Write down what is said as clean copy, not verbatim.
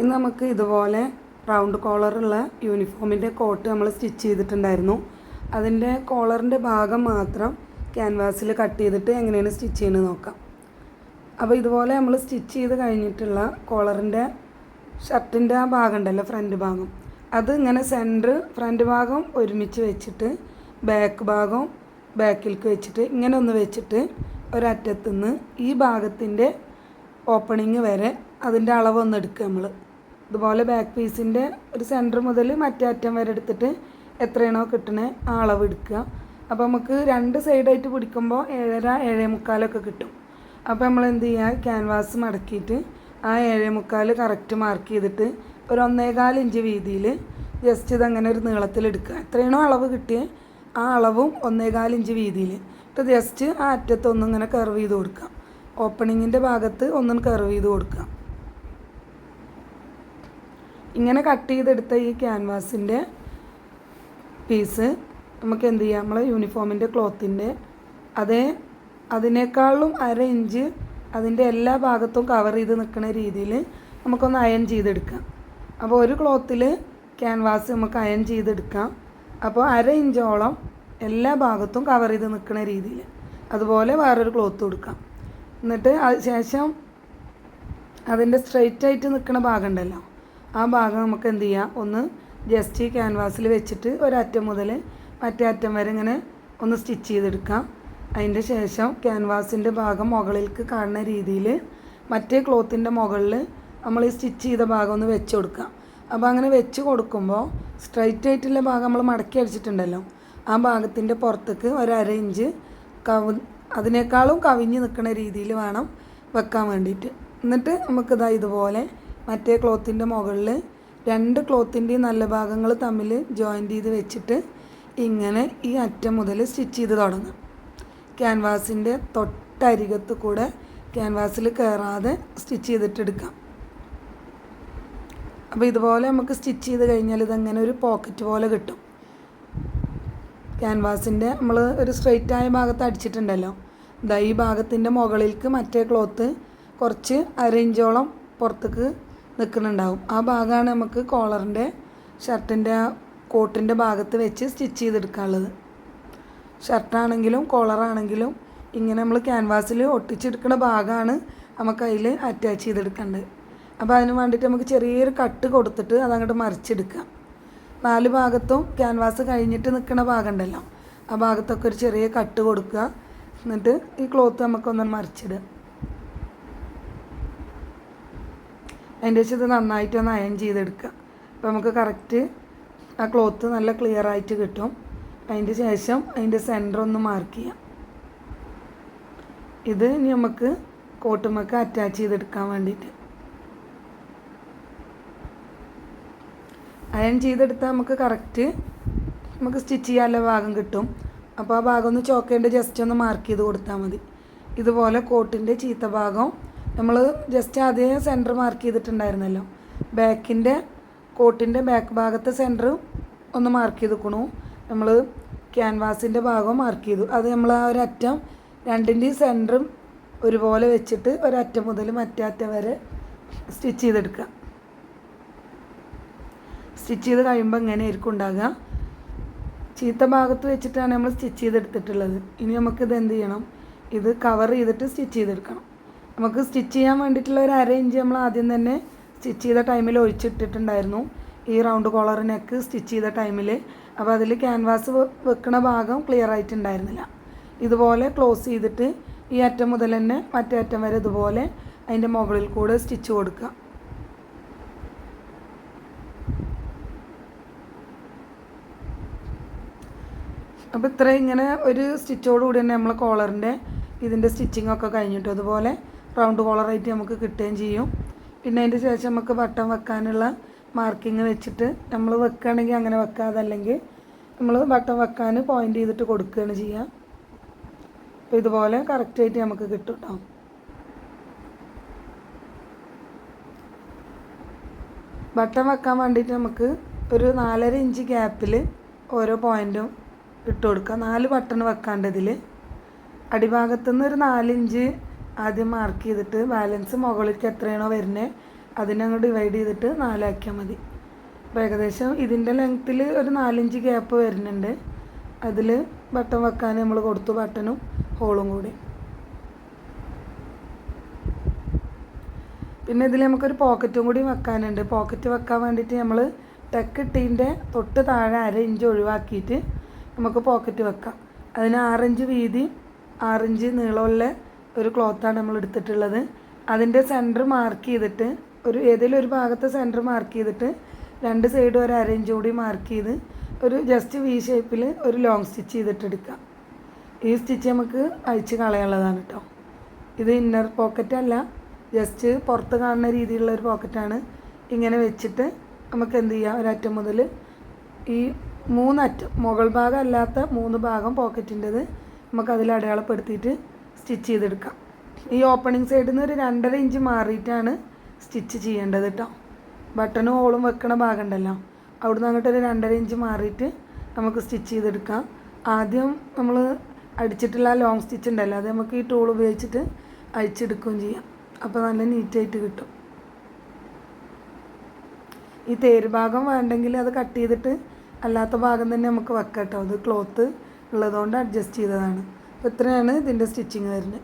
ഇന്ന് നമുക്ക് ഇതുപോലെ റൗണ്ട് കോളറുള്ള യൂണിഫോമിൻ്റെ കോട്ട് നമ്മൾ സ്റ്റിച്ച് ചെയ്തിട്ടുണ്ടായിരുന്നു. അതിൻ്റെ കോളറിൻ്റെ ഭാഗം മാത്രം ക്യാൻവാസിൽ കട്ട് ചെയ്തിട്ട് എങ്ങനെയാണ് സ്റ്റിച്ച് ചെയ്യുന്നത് നോക്കാം. അപ്പോൾ ഇതുപോലെ നമ്മൾ സ്റ്റിച്ച് ചെയ്ത് കഴിഞ്ഞിട്ടുള്ള കോളറിൻ്റെ ഷർട്ടിൻ്റെ ആ ഭാഗം ഉണ്ടല്ലോ, ഫ്രണ്ട് ഭാഗം, അത് ഇങ്ങനെ ഫ്രണ്ട് ഭാഗം ഒരുമിച്ച് വെച്ചിട്ട് ബാക്ക് ഭാഗം ബാക്കിലേക്ക് വെച്ചിട്ട് ഇങ്ങനെ ഒന്ന് വെച്ചിട്ട് ഒരറ്റത്തുനിന്ന് ഈ ഭാഗത്തിൻ്റെ ഓപ്പണിങ് വരെ അതിൻ്റെ അളവൊന്ന് എടുക്കുക. നമ്മൾ ഇതുപോലെ ബാക്ക് പീസിൻ്റെ ഒരു സെൻറ്റർ മുതൽ മറ്റേ അറ്റം വരെ എടുത്തിട്ട് എത്രയാണോ കിട്ടണേ ആ അളവ് എടുക്കുക. അപ്പോൾ നമുക്ക് രണ്ട് സൈഡായിട്ട് പിടിക്കുമ്പോൾ 7.5 7.25 കിട്ടും. അപ്പോൾ നമ്മൾ എന്ത് ചെയ്യുക, ക്യാൻവാസ് മടക്കിയിട്ട് ആ 7.25 കറക്റ്റ് മാർക്ക് ചെയ്തിട്ട് ഒരു 1.25 ഇഞ്ച് വീതിയിൽ ജസ്റ്റ് ഇതങ്ങനെ ഒരു നീളത്തിലെടുക്കുക. എത്രയാണോ അളവ് കിട്ടിയത് ആ അളവും 1.25 ഇഞ്ച് വീതിയിൽ ഇത് ജസ്റ്റ് ആ അറ്റത്തൊന്നും ഇങ്ങനെ കർവ് ചെയ്ത് കൊടുക്കുക. ഓപ്പണിങ്ങിൻ്റെ ഭാഗത്ത് ഒന്നും കർവ് ചെയ്ത് കൊടുക്കുക. ഇങ്ങനെ കട്ട് ചെയ്തെടുത്ത ഈ ക്യാൻവാസിൻ്റെ പീസ് നമുക്ക് എന്ത് ചെയ്യാം, നമ്മളെ യൂണിഫോമിൻ്റെ ക്ലോത്തിൻ്റെ അതിനേക്കാളും 1/2 ഇഞ്ച് അതിൻ്റെ എല്ലാ ഭാഗത്തും കവർ ചെയ്ത് നിൽക്കുന്ന രീതിയിൽ നമുക്കൊന്ന് അയൺ ചെയ്തെടുക്കാം. അപ്പോൾ ഒരു ക്ലോത്തിൽ ക്യാൻവാസ് നമുക്ക് അയൺ ചെയ്തെടുക്കാം. അപ്പോൾ 1/2 ഇഞ്ചോളം എല്ലാ ഭാഗത്തും കവർ ചെയ്ത് നിൽക്കുന്ന രീതിയിൽ അതുപോലെ വേറൊരു ക്ലോത്ത് കൊടുക്കാം. എന്നിട്ട് ശേഷം അതിൻ്റെ സ്ട്രെയിറ്റ് ആയിട്ട് നിൽക്കുന്ന ഭാഗം ഉണ്ടല്ലോ, ആ ഭാഗം നമുക്ക് എന്ത് ചെയ്യാം, ഒന്ന് ജസ്റ്റ് ഈ ക്യാൻവാസിൽ വെച്ചിട്ട് ഒരറ്റം മുതൽ മറ്റേ അറ്റം വരെ ഇങ്ങനെ ഒന്ന് സ്റ്റിച്ച് ചെയ്തെടുക്കാം. അതിൻ്റെ ശേഷം ക്യാൻവാസിൻ്റെ ഭാഗം മുകളിലേക്ക് കാണുന്ന രീതിയിൽ മറ്റേ ക്ലോത്തിൻ്റെ മുകളിൽ നമ്മൾ ഈ സ്റ്റിച്ച് ചെയ്ത ഭാഗം ഒന്ന് വെച്ച് കൊടുക്കാം. അപ്പോൾ അങ്ങനെ വെച്ച് കൊടുക്കുമ്പോൾ സ്ട്രെയിറ്റ് ആയിട്ടുള്ള ഭാഗം നമ്മൾ മടക്കി അടിച്ചിട്ടുണ്ടല്ലോ, ആ ഭാഗത്തിൻ്റെ പുറത്തേക്ക് 1/2 ഇഞ്ച് അതിനേക്കാളും കവിഞ്ഞ് നിൽക്കുന്ന രീതിയിൽ വേണം വെക്കാൻ വേണ്ടിയിട്ട്. എന്നിട്ട് നമുക്കിതാ ഇതുപോലെ മറ്റേ ക്ലോത്തിൻ്റെ മുകളിൽ രണ്ട് ക്ലോത്തിൻ്റെയും നല്ല ഭാഗങ്ങൾ തമ്മിൽ ജോയിൻ്റ് ചെയ്ത് വെച്ചിട്ട് ഇങ്ങനെ ഈ അറ്റം മുതൽ സ്റ്റിച്ച് ചെയ്ത് തുടങ്ങാം. ക്യാൻവാസിൻ്റെ തൊട്ടരികത്ത് കൂടെ ക്യാൻവാസിൽ കയറാതെ സ്റ്റിച്ച് ചെയ്തിട്ടെടുക്കാം. അപ്പോൾ ഇതുപോലെ നമുക്ക് സ്റ്റിച്ച് ചെയ്ത് കഴിഞ്ഞാൽ ഇതങ്ങനെ ഒരു പോക്കറ്റ് പോലെ കിട്ടും. ക്യാൻവാസിൻ്റെ നമ്മൾ ഒരു സ്ട്രെയിറ്റ് ആയ ഭാഗത്ത് അടിച്ചിട്ടുണ്ടല്ലോ, ഇതാ ഈ ഭാഗത്തിൻ്റെ മുകളിലേക്ക് മറ്റേ ക്ലോത്ത് കുറച്ച് 1/2 ഇഞ്ചോളം പുറത്തേക്ക് നിൽക്കുന്നുണ്ടാവും. ആ ഭാഗമാണ് നമുക്ക് കോളറിൻ്റെ ഷർട്ടിൻ്റെ കോട്ടിൻ്റെ ഭാഗത്ത് വെച്ച് സ്റ്റിച്ച് ചെയ്തെടുക്കാനുള്ളത്. ഷർട്ടാണെങ്കിലും കോളറാണെങ്കിലും ഇങ്ങനെ നമ്മൾ ക്യാൻവാസിൽ ഒട്ടിച്ചെടുക്കുന്ന ഭാഗമാണ് നമുക്ക് അതിൽ അറ്റാച്ച് ചെയ്തെടുക്കേണ്ടത്. അപ്പോൾ അതിന് വേണ്ടിയിട്ട് നമുക്ക് ചെറിയൊരു കട്ട് കൊടുത്തിട്ട് അതങ്ങോട്ട് മറിച്ചെടുക്കാം. 4 ഭാഗത്തും ക്യാൻവാസ് കഴിഞ്ഞിട്ട് നിൽക്കുന്ന ഭാഗം ഉണ്ടല്ലോ, ആ ഭാഗത്തൊക്കെ ഒരു ചെറിയ കട്ട് കൊടുക്കുക. എന്നിട്ട് ഈ ക്ലോത്ത് നമുക്കൊന്ന് മറിച്ചിടുക. അതിൻ്റെ ശേഷം ഇത് നന്നായിട്ടൊന്ന് അയൺ ചെയ്തെടുക്കുക. അപ്പോൾ നമുക്ക് കറക്റ്റ് ആ ക്ലോത്ത് നല്ല ക്ലിയർ ആയിട്ട് കിട്ടും. അതിൻ്റെ ശേഷം അതിൻ്റെ സെൻറ്റർ ഒന്ന് മാർക്ക് ചെയ്യാം. ഇത് ഇനി നമുക്ക് കോട്ടുമൊക്കെ അറ്റാച്ച് ചെയ്തെടുക്കാൻ വേണ്ടിയിട്ട് അയൺ ചെയ്തെടുത്താൽ നമുക്ക് കറക്റ്റ് നമുക്ക് സ്റ്റിച്ച് ചെയ്യാനുള്ള ഭാഗം കിട്ടും. അപ്പോൾ ആ ഭാഗം ഒന്ന് ചോക്കേണ്ട ജസ്റ്റ് ഒന്ന് മാർക്ക് ചെയ്ത് കൊടുത്താൽ മതി. ഇതുപോലെ കോട്ടിൻ്റെ ചീത്ത ഭാഗം നമ്മൾ ജസ്റ്റ് ആദ്യം സെൻറ്റർ മാർക്ക് ചെയ്തിട്ടുണ്ടായിരുന്നല്ലോ, ബാക്കിൻ്റെ കോട്ടിൻ്റെ ബാക്ക് ഭാഗത്തെ സെൻറ്റർ ഒന്ന് മാർക്ക് ചെയ്ത് വെക്കണു. നമ്മൾ ക്യാൻവാസിൻ്റെ ഭാഗം മാർക്ക് ചെയ്തു. അത് നമ്മൾ ആ ഒരറ്റം രണ്ടിൻ്റെയും സെൻറ്ററും ഒരുപോലെ വെച്ചിട്ട് ഒരറ്റം മുതൽ മറ്റേ അറ്റം വരെ സ്റ്റിച്ച് ചെയ്തെടുക്കുക. സ്റ്റിച്ച് ചെയ്ത് കഴിയുമ്പോൾ ഇങ്ങനെ ആയിരിക്കും ഉണ്ടാകുക. ചീത്ത ഭാഗത്ത് വെച്ചിട്ടാണ് നമ്മൾ സ്റ്റിച്ച് ചെയ്തെടുത്തിട്ടുള്ളത്. ഇനി നമുക്കിത് എന്ത് ചെയ്യണം, ഇത് കവർ ചെയ്തിട്ട് സ്റ്റിച്ച് ചെയ്തെടുക്കണം. നമുക്ക് സ്റ്റിച്ച് ചെയ്യാൻ വേണ്ടിയിട്ടുള്ള ഒരു 1/2 ഇഞ്ച് നമ്മൾ ആദ്യം തന്നെ സ്റ്റിച്ച് ചെയ്ത ടൈമിൽ ഒഴിച്ചിട്ടിട്ടുണ്ടായിരുന്നു, ഈ റൗണ്ട് കോളർ നെക്ക് സ്റ്റിച്ച് ചെയ്ത ടൈമിൽ. അപ്പോൾ അതിൽ ക്യാൻവാസ് വെക്കുന്ന ഭാഗം ക്ലിയർ ആയിട്ടുണ്ടായിരുന്നില്ല. ഇതുപോലെ ക്ലോസ് ചെയ്തിട്ട് ഈ അറ്റം മുതൽ തന്നെ മറ്റേ അറ്റം വരെ ഇതുപോലെ അതിൻ്റെ മുകളിൽ കൂടെ സ്റ്റിച്ച് കൊടുക്കുക. അപ്പോൾ ഇത്ര ഇങ്ങനെ ഒരു സ്റ്റിച്ചോടുകൂടി തന്നെ നമ്മൾ കോളറിൻ്റെ ഇതിൻ്റെ സ്റ്റിച്ചിങ് ഒക്കെ കഴിഞ്ഞിട്ട് അതുപോലെ റൗണ്ട് കോളറായിട്ട് നമുക്ക് കിട്ടുകയും ചെയ്യും. പിന്നെ അതിൻ്റെ ശേഷം നമുക്ക് ബട്ടൺ വെക്കാനുള്ള മാർക്കിങ് വെച്ചിട്ട് നമ്മൾ വെക്കുകയാണെങ്കിൽ അങ്ങനെ വെക്കാതെ, അല്ലെങ്കിൽ നമ്മൾ ബട്ടൺ വെക്കാൻ പോയിൻ്റ് ചെയ്തിട്ട് കൊടുക്കുകയാണ് ചെയ്യുക. അപ്പോൾ ഇതുപോലെ കറക്റ്റായിട്ട് നമുക്ക് കിട്ടും കേട്ടോ. ബട്ടൺ വെക്കാൻ വേണ്ടിയിട്ട് നമുക്ക് ഒരു 4.5 ഇഞ്ച് ഗ്യാപ്പിൽ ഓരോ പോയിൻറ്റും ഇട്ട് കൊടുക്കുക. 4 ബട്ടൺ വെക്കാണ്ടതിൽ അടിഭാഗത്തുനിന്ന് ഒരു 4 ഇഞ്ച് ആദ്യം മാർക്ക് ചെയ്തിട്ട് ബാലൻസ് മുകളിലേക്ക് എത്രയാണോ വരുന്നത് അതിനെ അങ്ങ് ഡിവൈഡ് ചെയ്തിട്ട് 4 ആക്കിയാൽ മതി. അപ്പോൾ ഏകദേശം ഇതിൻ്റെ ലെങ്ത്തിൽ ഒരു 4 ഇഞ്ച് ഗ്യാപ്പ് വരുന്നുണ്ട്. അതിൽ ബട്ടൺ വെക്കാൻ നമ്മൾ കൊടുത്തു, ബട്ടണും ഹോളും കൂടി. പിന്നെ ഇതിൽ നമുക്കൊരു പോക്കറ്റും കൂടി വെക്കാനുണ്ട്. പോക്കറ്റ് വെക്കാൻ വേണ്ടിയിട്ട് നമ്മൾ ടെക്ക് ഇട്ടതിൻ്റെ തൊട്ട് താഴെ 1/2 ഇഞ്ച് ഒഴിവാക്കിയിട്ട് നമുക്ക് പോക്കറ്റ് വെക്കാം. അതിന് 6 ഇഞ്ച് വീതി 6 ഇഞ്ച് നീളമുള്ള ഒരു ക്ലോത്താണ് നമ്മൾ എടുത്തിട്ടുള്ളത്. അതിൻ്റെ സെൻറ്റർ മാർക്ക് ചെയ്തിട്ട് ഏതെങ്കിലും ഒരു ഭാഗത്തെ സെൻറ്റർ മാർക്ക് ചെയ്തിട്ട് 2 സൈഡും ഒരു 1/2 ഇഞ്ച് കൂടി മാർക്ക് ചെയ്ത് ഒരു ജസ്റ്റ് വി ഷേപ്പിൽ ഒരു ലോങ് സ്റ്റിച്ച് ചെയ്തിട്ടെടുക്കാം. ഈ സ്റ്റിച്ച് നമുക്ക് അഴിച്ച് കളയാനുള്ളതാണ് കേട്ടോ. ഇത് ഇന്നർ പോക്കറ്റ് അല്ല, ജസ്റ്റ് പുറത്ത് കാണുന്ന രീതിയിലുള്ള ഒരു പോക്കറ്റാണ്. ഇങ്ങനെ വെച്ചിട്ട് നമുക്ക് എന്ത് ചെയ്യാം, ഒരറ്റം മുതൽ ഈ 3 അറ്റം മുകൾ ഭാഗം അല്ലാത്ത 3 ഭാഗം പോക്കറ്റിൻ്റെത് നമുക്കതിൽ അടയാളപ്പെടുത്തിയിട്ട് സ്റ്റിച്ച് ചെയ്തെടുക്കാം. ഈ ഓപ്പണിങ് സൈഡിൽ നിന്ന് ഒരു 2.5 ഇഞ്ച് മാറിയിട്ടാണ് സ്റ്റിച്ച് ചെയ്യേണ്ടത് കേട്ടോ. ബട്ടണും ഹോളും വെക്കണ ഭാഗം ഉണ്ടല്ലോ, അവിടുന്ന് അങ്ങോട്ട് ഒരു 2.5 ഇഞ്ച് മാറിയിട്ട് നമുക്ക് സ്റ്റിച്ച് ചെയ്തെടുക്കാം. ആദ്യം നമ്മൾ അടിച്ചിട്ടുള്ള ലോങ് സ്റ്റിച്ച് ഉണ്ടല്ലോ, അത് നമുക്ക് ഈ ടൂൾ ഉപയോഗിച്ചിട്ട് അഴിച്ചെടുക്കുകയും ചെയ്യാം. അപ്പോൾ നല്ല നീറ്റായിട്ട് കിട്ടും. ഈ തേര് ഭാഗം വേണ്ടെങ്കിൽ അത് കട്ട് ചെയ്തിട്ട് അല്ലാത്ത ഭാഗം തന്നെ നമുക്ക് വെക്കാം കേട്ടോ. അത് ക്ലോത്ത് ഉള്ളതുകൊണ്ട് അഡ്ജസ്റ്റ് ചെയ്തതാണ്. അപ്പോൾ ഇത്രയാണ് ഇതിൻ്റെ സ്റ്റിച്ചിങ് വരുന്നത്.